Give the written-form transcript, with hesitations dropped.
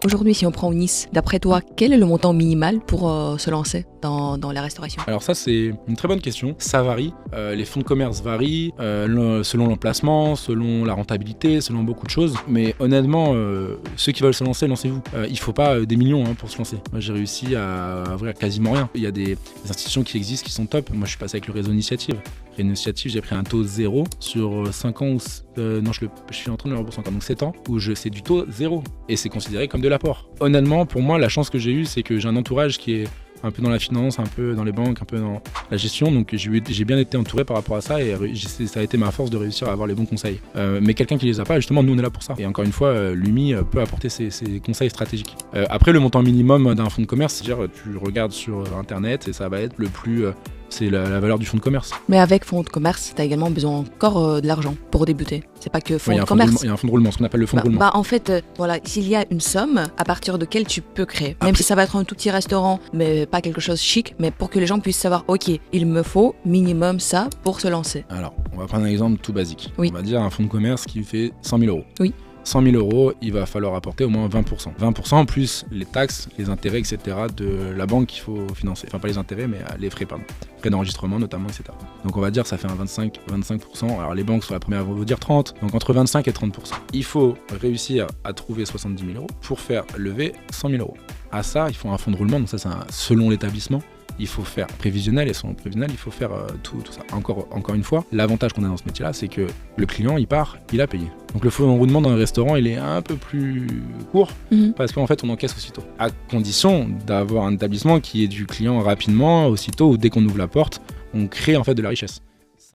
Aujourd'hui, si on prend Nice, d'après toi, quel est le montant minimal pour se lancer dans la restauration? Alors ça, c'est une très bonne question. Ça varie. Les fonds de commerce varient selon l'emplacement, selon la rentabilité, selon beaucoup de choses. Mais honnêtement, ceux qui veulent se lancer, lancez-vous. Il ne faut pas des millions pour se lancer. Moi, j'ai réussi à ouvrir quasiment rien. Il y a des institutions qui existent, qui sont top. Moi, je suis passé avec le réseau Initiative. Initiative, j'ai pris un taux 0 sur 5 ans, je suis en train de le rembourser encore, donc 7 ans, où c'est du taux 0. Et c'est considéré comme de l'apport. Honnêtement, pour moi, la chance que j'ai eue, c'est que j'ai un entourage qui est un peu dans la finance, un peu dans les banques, un peu dans la gestion, donc j'ai bien été entouré par rapport à ça et ça a été ma force de réussir à avoir les bons conseils. Mais quelqu'un qui les a pas, justement, nous on est là pour ça. Et encore une fois, l'UMI peut apporter ses conseils stratégiques. Après, le montant minimum d'un fonds de commerce, c'est-à-dire tu regardes sur internet et ça va être le plus... c'est la valeur du fonds de commerce. Mais avec fonds de commerce, tu as également besoin encore de l'argent pour débuter. C'est pas que fonds de commerce. Il y a un fonds de roulement, ce qu'on appelle le fonds de roulement. En fait, voilà, s'il y a une somme à partir de laquelle tu peux créer, même si ça va être un tout petit restaurant, mais pas quelque chose chic, mais pour que les gens puissent savoir, ok, il me faut minimum ça pour se lancer. Alors, on va prendre un exemple tout basique. Oui. On va dire un fonds de commerce qui fait 100 000 euros. Oui. 100 000 euros, il va falloir apporter au moins 20%. 20% plus les taxes, les intérêts, etc. de la banque qu'il faut financer. Enfin, pas les intérêts, mais les frais, pardon. Frais d'enregistrement notamment, etc. Donc on va dire que ça fait un 25%. Alors les banques sont la première à vous dire 30%. Donc entre 25 et 30%. Il faut réussir à trouver 70 000 euros pour faire lever 100 000 euros. À ça, il faut un fonds de roulement. Donc ça, c'est selon l'établissement. Il faut faire prévisionnel et selon le prévisionnel, il faut faire tout ça. Encore une fois, l'avantage qu'on a dans ce métier-là, c'est que le client, il part, il a payé. Donc le fonds de roulement dans un restaurant, il est un peu plus court parce qu'en fait, on encaisse aussitôt. À condition d'avoir un établissement qui est du client rapidement, aussitôt, ou dès qu'on ouvre la porte, on crée en fait de la richesse.